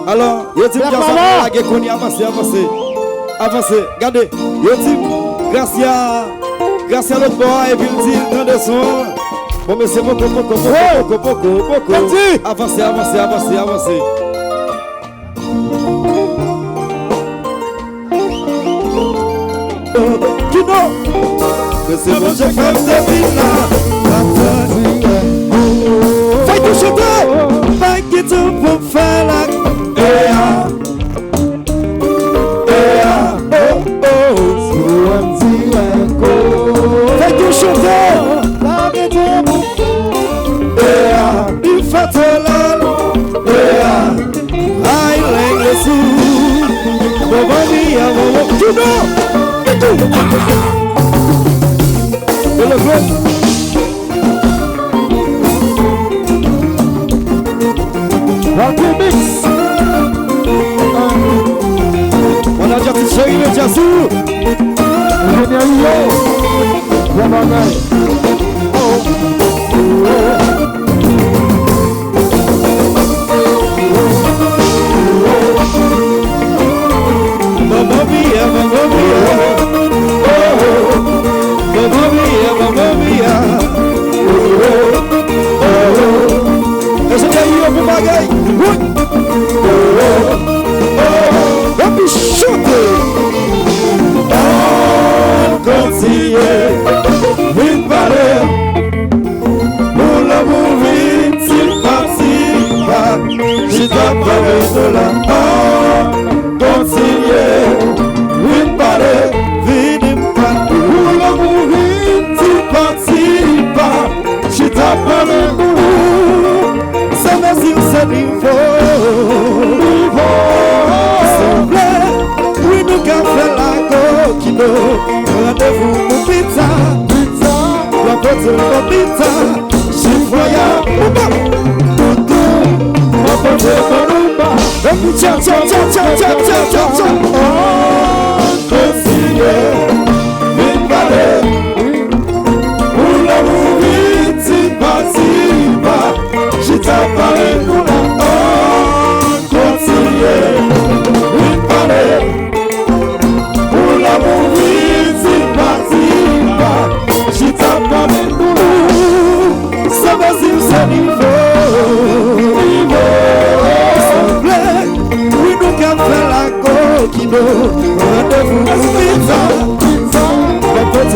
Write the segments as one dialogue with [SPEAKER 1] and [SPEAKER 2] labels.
[SPEAKER 1] Alors, yo dit que ça la gekoni avancer. Regardez, yo dit grâce à l'autre bois et puis il dit tant de son. Bon mais c'est beaucoup. Avancez. C'est bon, j'ai fait des villes fais tout chanter, pas qui tout pour faire la fais tout chanter, il fait tout là, aïe l'aigle sous, bon tu know, le groupe. On a déjà touché le jazzou. Rendez-vous pour pizza,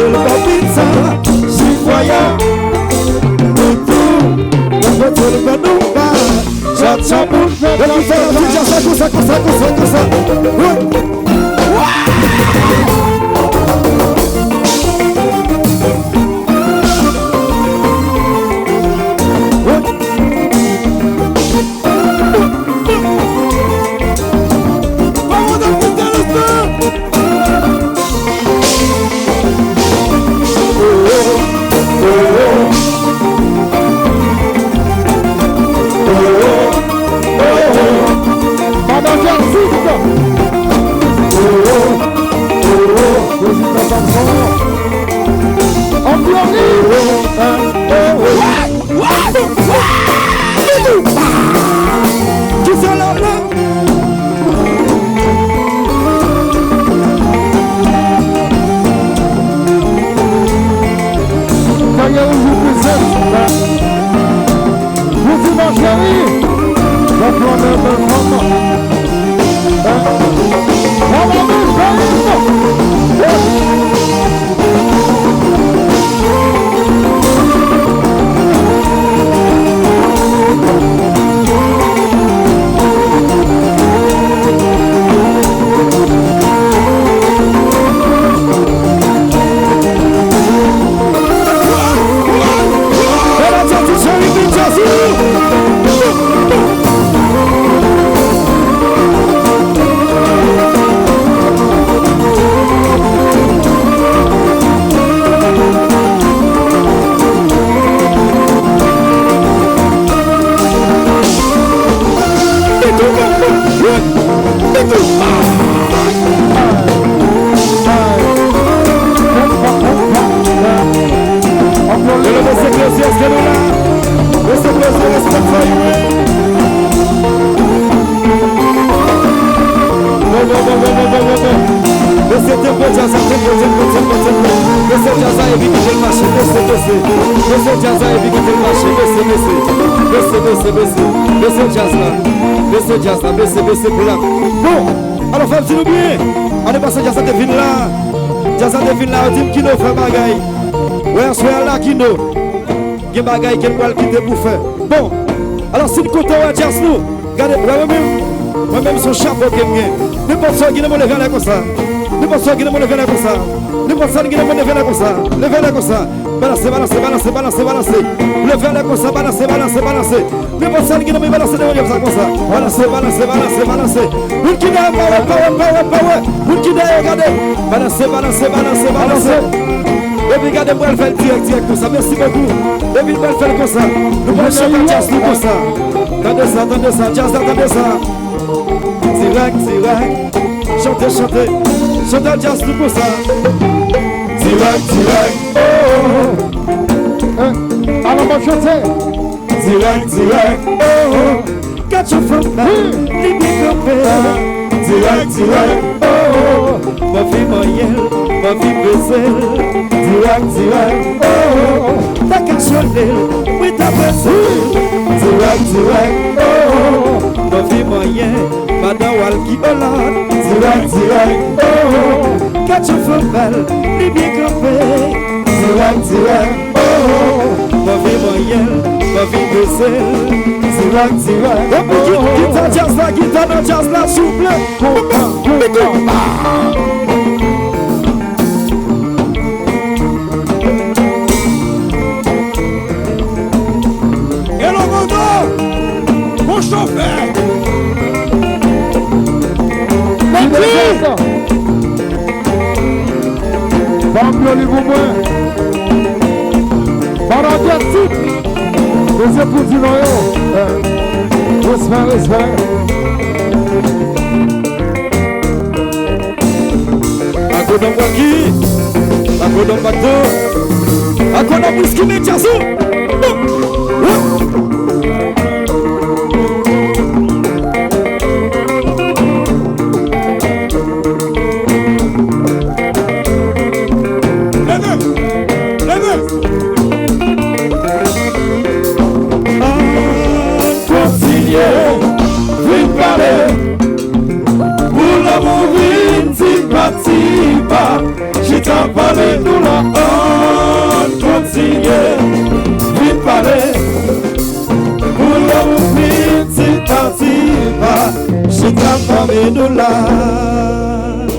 [SPEAKER 1] la pizza, chifoya, Baissez jazz là et puis quittez le marché. Baissez jazz là. Baissez pour là. Bon, alors femme, s'il vous plaît. On est passé jazz à des villes là. Jazz à des villes là, on dit qu'il nous fait bagaille. Ouais, on soit là qui nous. Il y a bagaille qui nous quitter pour faire. Bon, alors si nous comptons à jazz nous, regardez, moi-même son chapeau qui est. N'importe qui qui nous lève là comme ça. N'importe qui qui nous lève là comme ça. N'importe qui qui nous lève là comme ça. Lève là comme ça. Balancez. Levez là comme ça, balancez. N'importe qui qui nous balance comme ça. Balancez. Vous qui n'avez power. Vous qui n'avez regardez. Balancez. Et puis regardez, moi, elle fait direct comme ça. Merci beaucoup. Et puis, elle fait comme ça. Nous allons chanter jazz comme ça. Attendez ça, jazz, attendez ça. Direct. Chantez jazz comme ça. Direct.
[SPEAKER 2] Alors, moi, chanter.
[SPEAKER 1] Direct. Catch you from now. Direct. Ma vie moyenne, ma vie pesée. Direct. Ta cachonnelle, oui ta pesée. Direct. Ma vie moyenne, madame Walkie Hollande. Direct. Catch you from now, les bien campés. Direct. Ma vie moyenne, ma vie pesée. Direct. Guitare dans jazz là, souple.
[SPEAKER 2] Et le monde, mon chauffeur. Bambio Liboumoué. Baradiatique. Les époux du noyau. Respect.
[SPEAKER 1] Akodon Waki, Akodon Bato, Akodon Biskine Jazou.
[SPEAKER 2] Parler nous la honte, continuer, vite parler. Pour l'homme, vite, c'est parti, pas, j'ai transformé nous là.